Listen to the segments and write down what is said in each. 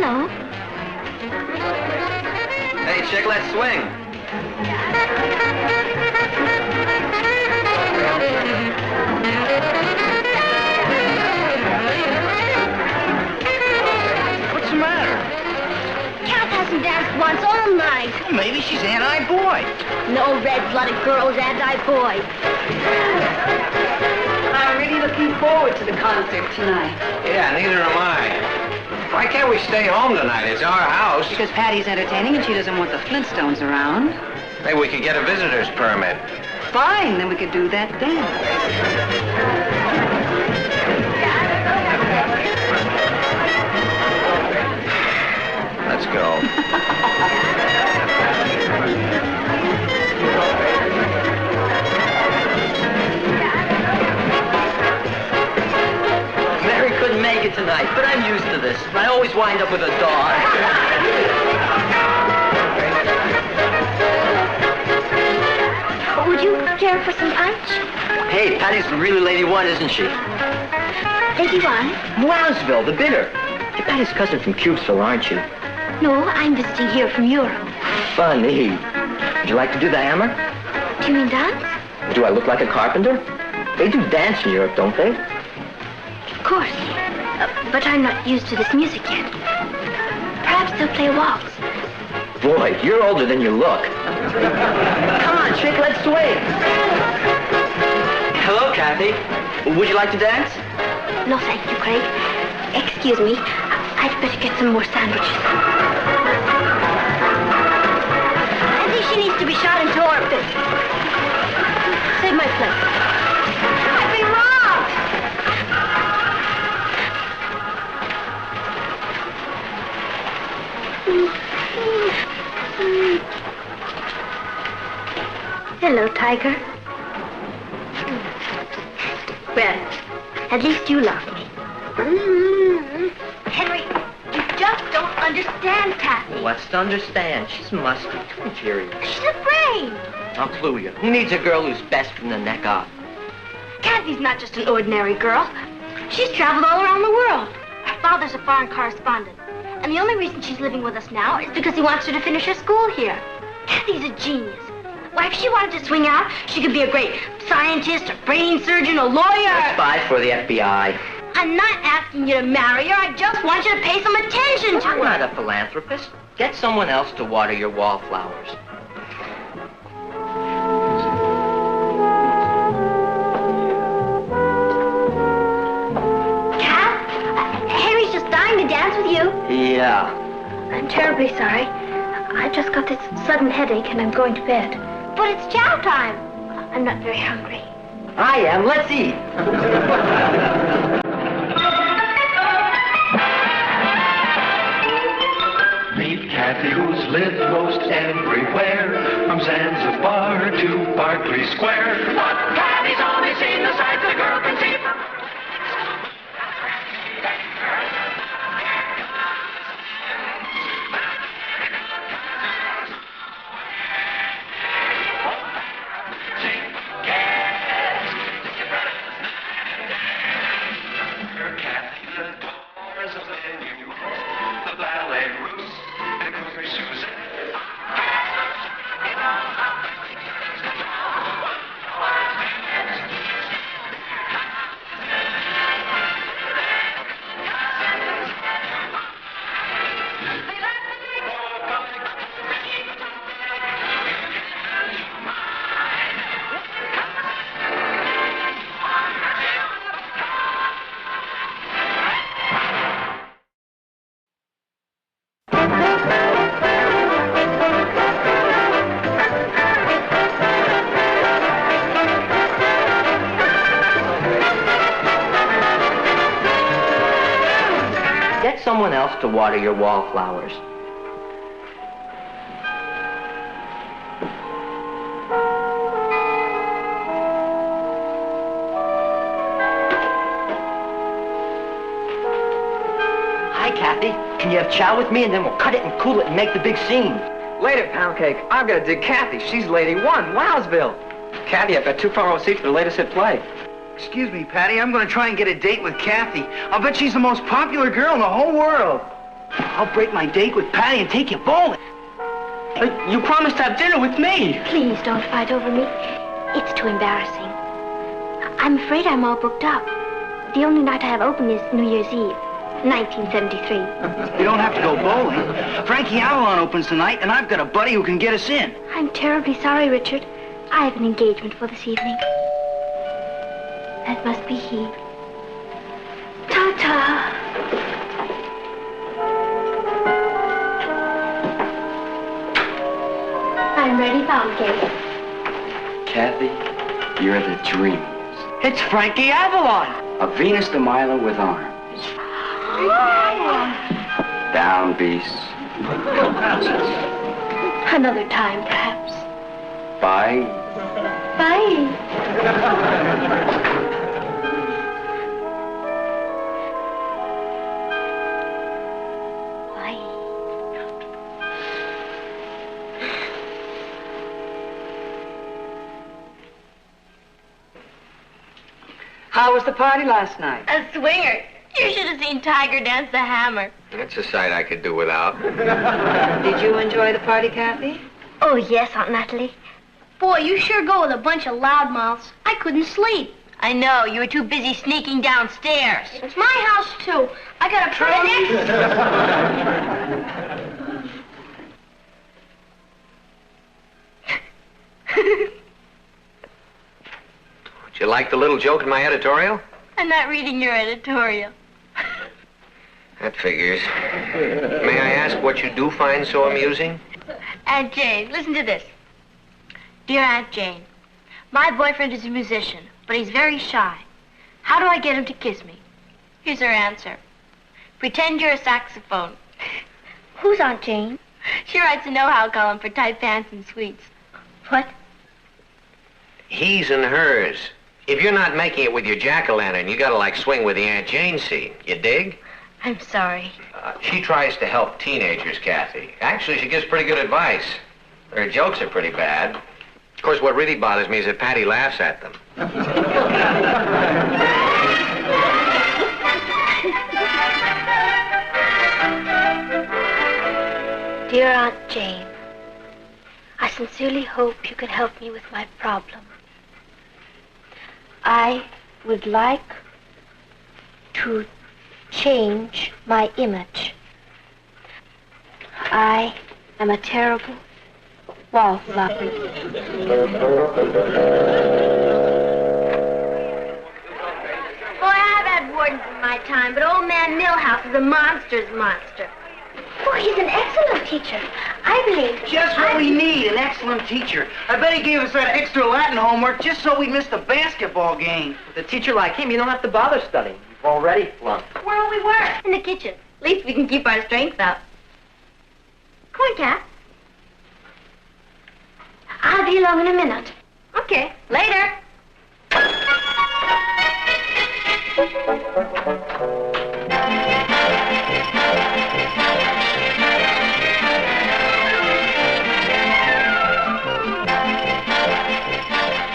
Hello. Hey, chick, let's swing. What's the matter? Kath hasn't danced once all night. Well, maybe she's anti-boy. No red-blooded girl's anti-boy. I'm really looking forward to the concert tonight. Yeah, neither am I. Why can't we stay home tonight? It's our house. Because Patty's entertaining and she doesn't want the Flintstones around. Maybe we could get a visitor's permit. Fine, then we could do that then. Let's go. Mary couldn't make it tonight, but I'm used to this. I always wind up with a dog. Would you care for some punch? Hey, Patty's really Lady One, isn't she? Lady One? Wowsville, the bidder. You're Patty's cousin from Cubesville, aren't you? No, I'm visiting here from Europe. Funny. Would you like to do the hammer? Do you mean dance? Do I look like a carpenter? They do dance in Europe, don't they? Of course. But I'm not used to this music yet. Perhaps they'll play a waltz. Boy, you're older than you look. Come on, chick, let's swing. Hello, Kathy. Would you like to dance? No, thank you, Craig. Excuse me. I'd better get some more sandwiches. I think she needs to be shot into orbit. Save my plate. I've been robbed! Hello, Tiger. Well, at least you love me. Henry, you just don't understand Kathy. What's to understand? She's musty, too inferior. She's afraid. I'll clue you. Who needs a girl who's best from the neck up? Kathy's not just an ordinary girl. She's traveled all around the world. Her father's a foreign correspondent. And the only reason she's living with us now is because he wants her to finish her school here. Kathy's a genius. Why, if she wanted to swing out, she could be a great scientist, a brain surgeon, a lawyer. A spy for the FBI. I'm not asking you to marry her. I just want you to pay some attention to I'm her. not a philanthropist. Get someone else to water your wallflowers. Kath, Henry's just dying to dance with you. Yeah. I'm terribly sorry. I just got this sudden headache and I'm going to bed. But it's chow time. I'm not very hungry. I am. Let's eat. Meet Kathy, who's lived most everywhere, from Zanzibar to Berkeley Square. But Kathy's only seen the sights a girl can see from... Get someone else to water your wallflowers. Hi, Kathy. Can you have chow with me and then we'll cut it and cool it and make the big scene? Later, pound cake. I've got to dig Kathy. She's Lady One, Wowsville. Kathy, I've got 2 front row seats for the latest hit play. Excuse me, Patty. I'm going to try and get a date with Kathy. I'll bet she's the most popular girl in the whole world. I'll break my date with Patty and take you bowling. You promised to have dinner with me. Please don't fight over me. It's too embarrassing. I'm afraid I'm all booked up. The only night I have open is New Year's Eve, 1973. You don't have to go bowling. Frankie Avalon opens tonight, and I've got a buddy who can get us in. I'm terribly sorry, Richard. I have an engagement for this evening. That must be he. Ta-ta. I'm ready, pound cake. Kathy, you're the dream. It's Frankie Avalon. A Venus de Milo with arms. Down, beasts. Another time, perhaps. Bye. Bye. Bye. How was the party last night? A swinger. You should have seen Tiger dance the hammer. That's a sight I could do without. Did you enjoy the party, Kathy? Oh, yes, Aunt Natalie. Boy, you sure go with a bunch of loudmouths. I couldn't sleep. I know. You were too busy sneaking downstairs. It's my house, too. I got to put an Did you like the little joke in my editorial? I'm not reading your editorial. That figures. May I ask what you do find so amusing? Aunt Jane, listen to this. Dear Aunt Jane, my boyfriend is a musician, but he's very shy. How do I get him to kiss me? Here's her answer. Pretend you're a saxophone. Who's Aunt Jane? She writes a know-how column for Tight Pants and Sweets. What? He's and hers. If you're not making it with your jack-o'-lantern, you gotta, like, swing with the Aunt Jane scene. You dig? I'm sorry. She tries to help teenagers, Kathy. Actually, she gives pretty good advice. Her jokes are pretty bad. Of course, what really bothers me is that Patty laughs at them. Dear Aunt Jane, I sincerely hope you can help me with my problem. I would like to change my image. I am a terrible wallflower. Boy, I've had wardens in my time, but old man Millhouse is a monster's monster. Oh, he's an excellent teacher. I believe. Just what we need, an excellent teacher. I bet he gave us that extra Latin homework just so we missed the basketball game. With a teacher like him, you don't have to bother studying. You've already flunked. Where we were? In the kitchen. At least we can keep our strength up. Come on, Cat. I'll be along in a minute. Okay. Later.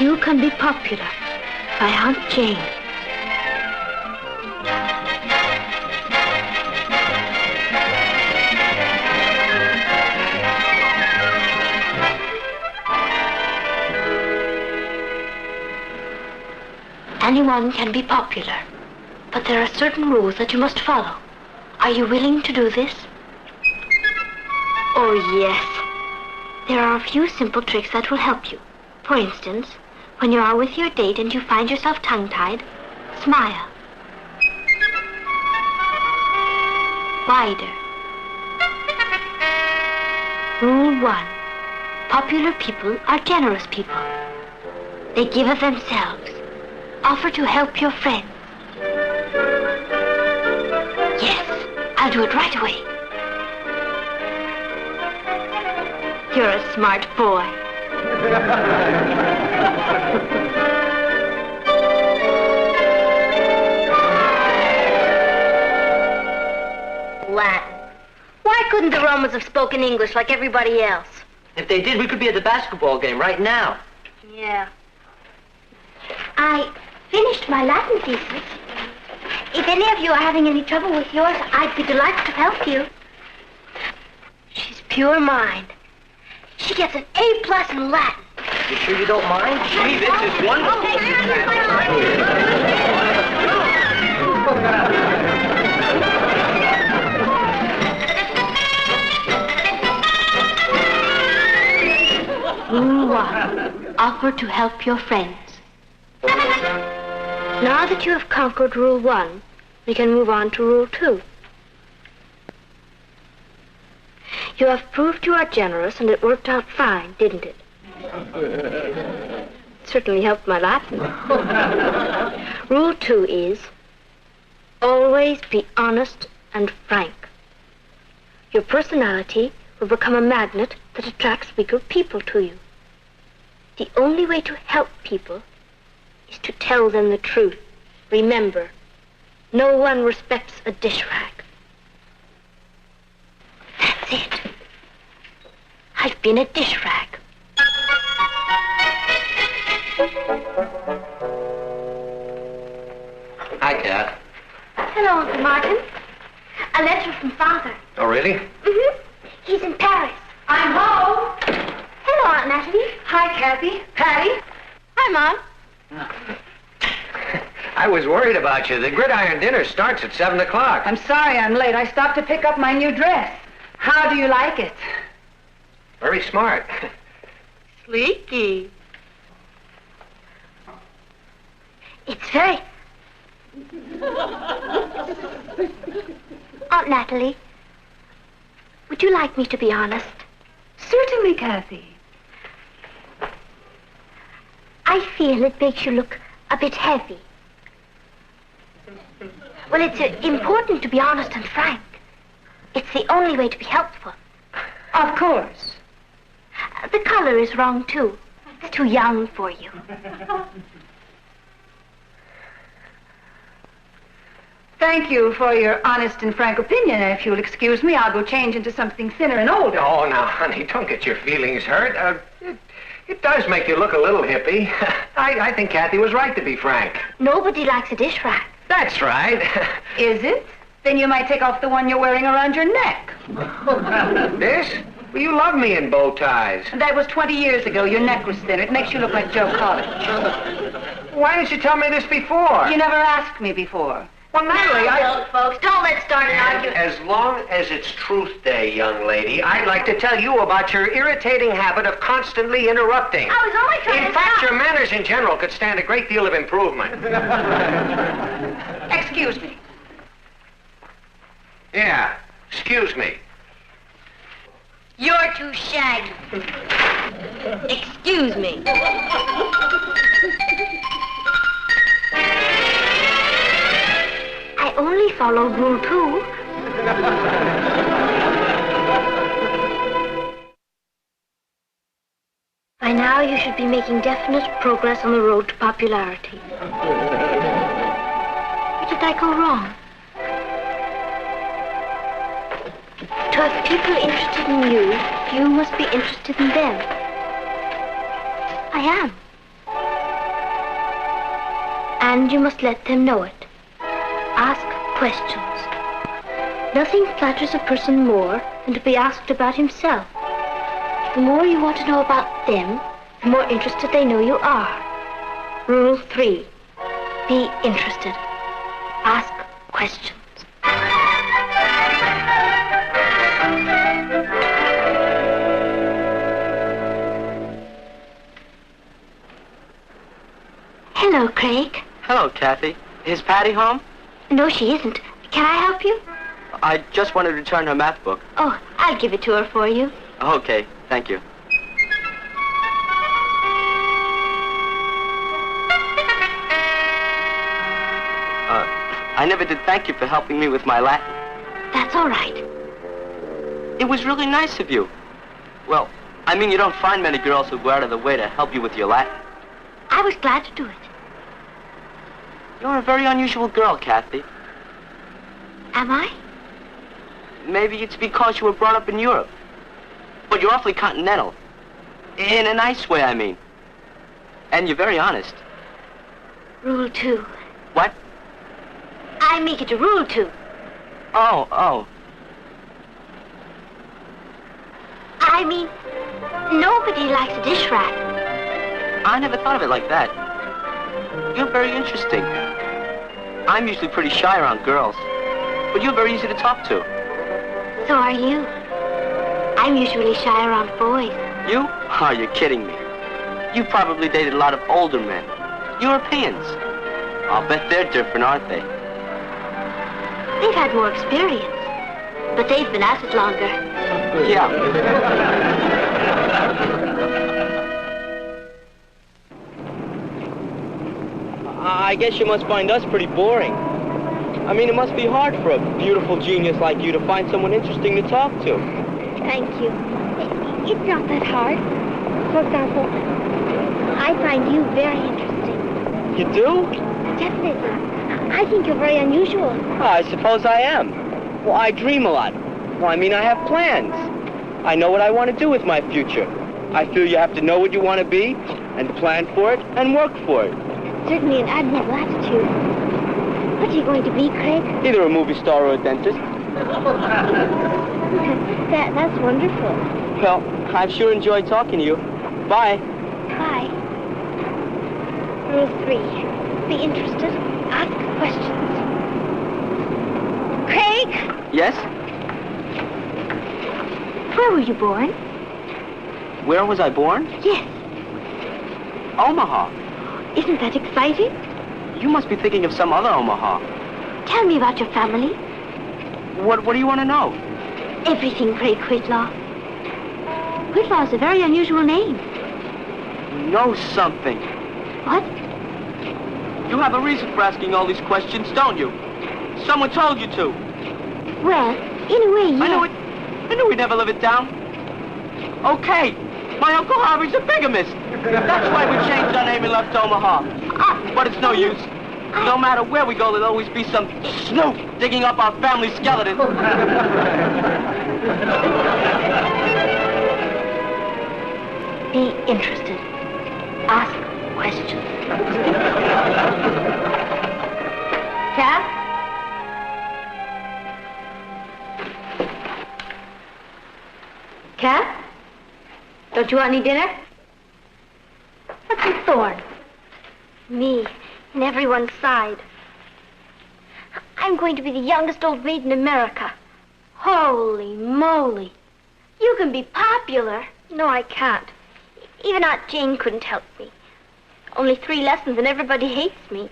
You Can Be Popular by Aunt Jane. Anyone can be popular, but there are certain rules that you must follow. Are you willing to do this? Oh, yes. There are a few simple tricks that will help you. For instance, when you are with your date and you find yourself tongue-tied, smile. Wider. Rule 1. Popular people are generous people. They give of themselves. Offer to help your friends. Yes, I'll do it right away. You're a smart boy. Latin. Why couldn't the Romans have spoken English like everybody else? If they did, we could be at the basketball game right now. Yeah. I finished my Latin thesis. If any of you are having any trouble with yours, I'd be delighted to help you. pure mind. She gets an A+ in Latin. You sure you don't mind? Gee, this is wonderful. Rule 1. Offer to help your friends. Now that you have conquered Rule 1, we can move on to Rule 2. You have proved you are generous, and it worked out fine, didn't it? Certainly helped my Latin. Rule 2 is, always be honest and frank. Your personality will become a magnet that attracts weaker people to you. The only way to help people is to tell them the truth. Remember, no one respects a dish rag. That's it. I've been a dish rag. Hi, Kat. Hello, Uncle Martin. A letter from Father. Oh, really? Mm-hmm. He's in Paris. I'm home. Hello, Aunt Natalie. Hi, Kathy. Patty. Hi, Mom. I was worried about you. The gridiron dinner starts at 7 o'clock. I'm sorry I'm late. I stopped to pick up my new dress. How do you like it? Very smart. Sleeky. It's very... Aunt Natalie, would you like me to be honest? Certainly, Kathy. I feel it makes you look a bit heavy. Well, it's important to be honest and frank. It's the only way to be helpful. Of course. The color is wrong, too. It's too young for you. Thank you for your honest and frank opinion. If you'll excuse me, I'll go change into something thinner and older. Oh, now, honey, don't get your feelings hurt. It does make you look a little hippie. I think Kathy was right to be frank. Nobody likes a dish rack. That's right. Is it? Then you might take off the one you're wearing around your neck. This? Well, you love me in bow ties. That was 20 years ago. Your neck was thinner. It makes you look like Joe College. Why didn't you tell me this before? You never asked me before. Well, Natalie, Look, folks, don't let's start an argument. As long as it's Truth Day, young lady, I'd like to tell you about your irritating habit of constantly interrupting. I was only trying In to fact, stop. your manners in general could stand a great deal of improvement. Excuse me. Yeah, excuse me. You're too shaggy. Excuse me. I only followed Rule 2. By now, you should be making definite progress on the road to popularity. Where did I go wrong? To have people interested in you, you must be interested in them. I am. And you must let them know it. Ask questions. Nothing flatters a person more than to be asked about himself. The more you want to know about them, the more interested they know you are. Rule 3. Be interested. Ask questions. Hello, Craig. Hello, Kathy. Is Patty home? No, she isn't. Can I help you? I just wanted to return her math book. Oh, I'll give it to her for you. Okay, thank you. I never did thank you for helping me with my Latin. That's all right. It was really nice of you. Well, I mean, you don't find many girls who go out of the way to help you with your Latin. I was glad to do it. You're a very unusual girl, Kathy. Am I? Maybe it's because you were brought up in Europe. But you're awfully continental. In a nice way, I mean. And you're very honest. Rule 2. What? I make it a rule 2. Oh. I mean, nobody likes a dish rat. I never thought of it like that. You're very interesting. I'm usually pretty shy around girls, but you're very easy to talk to. So are you. I'm usually shy around boys. You? Oh, you're kidding me. You probably dated a lot of older men. Europeans. I'll bet they're different, aren't they? They've had more experience, but they've been at it longer. Yeah. I guess you must find us pretty boring. I mean, it must be hard for a beautiful genius like you to find someone interesting to talk to. Thank you. It's not that hard. For example, I find you very interesting. You do? Definitely. I think you're very unusual. Oh, I suppose I am. Well, I dream a lot. Well, I mean, I have plans. I know what I want to do with my future. I feel you have to know what you want to be, and plan for it, and work for it. Certainly an admirable attitude. What are you going to be, Craig? Either a movie star or a dentist. That's wonderful. Well, I've sure enjoyed talking to you. Bye. Bye. Rule 3. Be interested. Ask questions. Craig! Yes? Where were you born? Where was I born? Yes. Omaha. Isn't that exciting? You must be thinking of some other Omaha. Tell me about your family. What do you want to know? Everything, Craig Whitlaw. Whitlaw is a very unusual name. You know something. What? You have a reason for asking all these questions, don't you? Someone told you to. Well, in a way, yes. I knew we'd never live it down. Okay, my Uncle Harvey's a bigamist. That's why we changed our name and left Omaha. But it's no use. No matter where we go, there'll always be some snoop digging up our family skeleton. Be interested. Ask questions. Cab? Cab? Don't you want any dinner? What's in Thorn? Me, in everyone's side. I'm going to be the youngest old maid in America. Holy moly. You can be popular. No, I can't. Even Aunt Jane couldn't help me. Only 3 lessons and everybody hates me.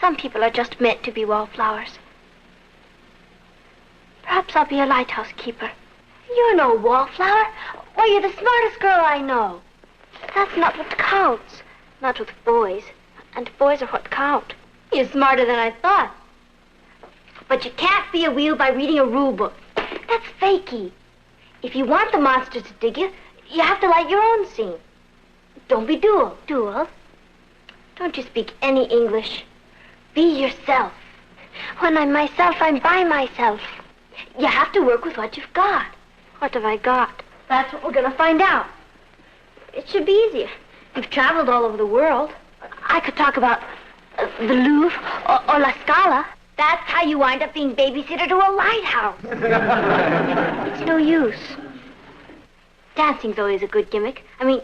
Some people are just meant to be wallflowers. Perhaps I'll be a lighthouse keeper. You're no wallflower. Why, you're the smartest girl I know. That's not what counts. Not with boys. And boys are what count. You're smarter than I thought. But you can't be a wheel by reading a rule book. That's fakey. If you want the monster to dig you, you have to light your own scene. Don't be dual. Dual? Don't you speak any English. Be yourself. When I'm myself, I'm by myself. You have to work with what you've got. What have I got? That's what we're going to find out. It should be easier. You've traveled all over the world. I could talk about the Louvre or La Scala. That's how you wind up being babysitter to a lighthouse. It's no use. Dancing's always a good gimmick. I mean,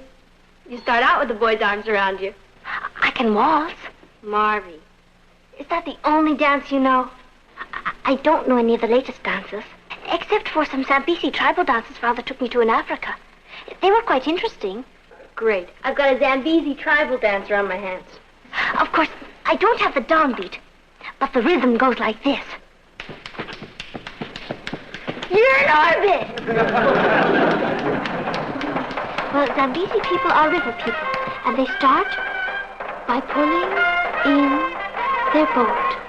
you start out with the boy's arms around you. I can waltz. Marvy, is that the only dance you know? I don't know any of the latest dances, except for some Zambesi tribal dances Father took me to in Africa. They were quite interesting. Great. I've got a Zambesi tribal dance around my hands. Of course, I don't have the downbeat, but the rhythm goes like this. You're in orbit! Well, Zambesi people are river people, and they start by pulling in their boat.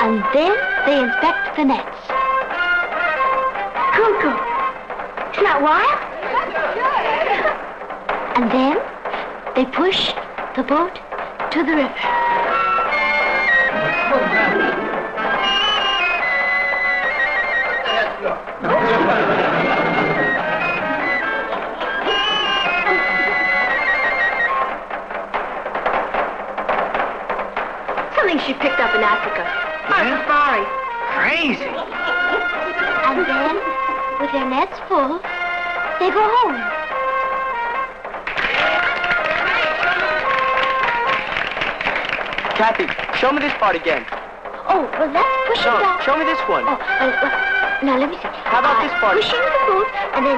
And then they inspect the nets. Cuckoo! Isn't that wild? And then they push the boat to the river. Something she picked up in Africa. On a safari. Crazy. And then With their nets full, they go home. Kathy, show me this part again. Oh, well, that's pushing No, down. show me this one. Oh, now let me see. How about this part? Pushing the boat and then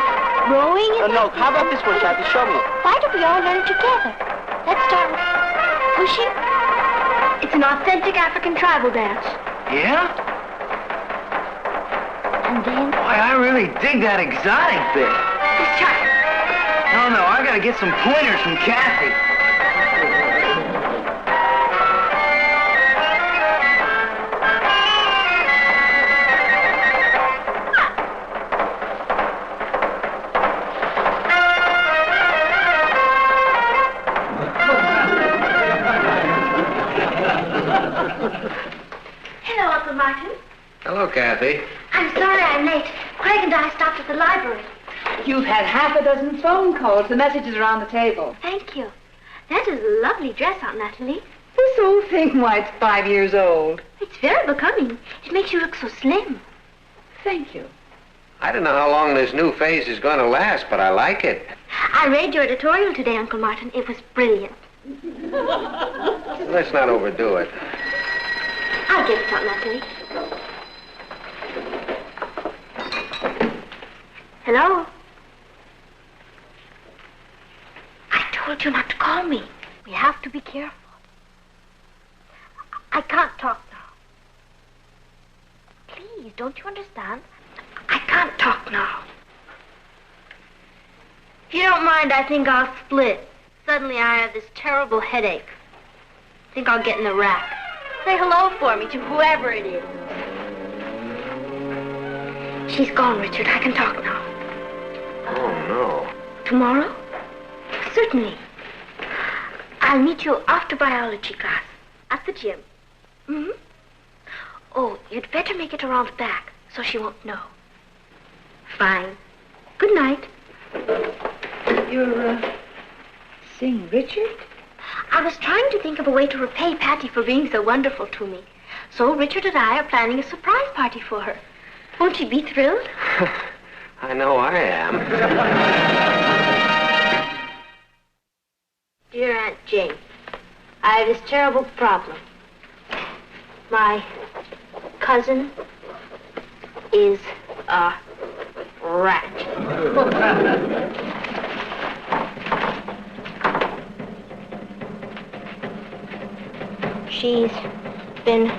rowing it. No, how about this one, Kathy? Show me it. Why don't we all learn it together? Let's start with pushing. It's an authentic African tribal dance. Yeah? And then... Boy, I really dig that exotic bit. Let's try it. No, I gotta get some pointers from Kathy. Hello, Uncle Martin. Hello, Kathy. I'm sorry I'm late. Craig and I stopped at the library. You've had half a dozen phone calls. The messages are on the table. Thank you. That is a lovely dress, Aunt Natalie. This old thing, why, it's 5 years old. It's very becoming. It makes you look so slim. Thank you. I don't know how long this new phase is going to last, but I like it. I read your editorial today, Uncle Martin. It was brilliant. Let's not overdo it. I'll get it, Aunt Natalie. Hello? I told you not to call me. We have to be careful. I can't talk now. Please, don't you understand? I can't talk now. If you don't mind, I think I'll split. Suddenly I have this terrible headache. I think I'll get in the rack. Say hello for me to whoever it is. She's gone, Richard. I can talk now. Oh, no. Tomorrow? Certainly. I'll meet you after biology class at the gym. Mm-hmm. Oh, you'd better make it around back so she won't know. Fine. Good night. You're, seeing Richard? I was trying to think of a way to repay Patty for being so wonderful to me. So Richard and I are planning a surprise party for her. Won't she be thrilled? I know I am. Dear Aunt Jane, I have this terrible problem. My cousin is a rat. She's been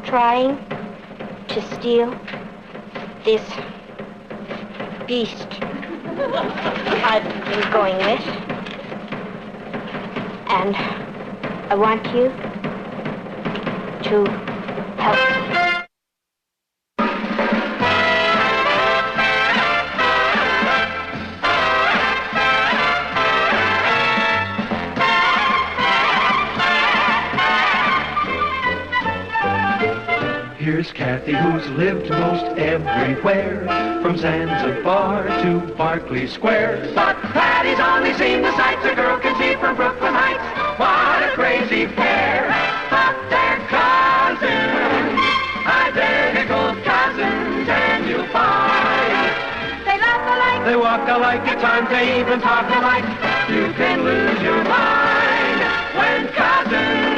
trying to steal this beast I've been going with. And I want you to help me. Here's Kathy, who's lived most everywhere, from Zanzibar to Berkeley Square. But Patty's only seen the sights a girl can see from Brooklyn Heights. What a crazy pair! But they're cousins, identical cousins, and you'll find they laugh alike, they walk alike, at times they even talk alike. You can lose your mind when cousins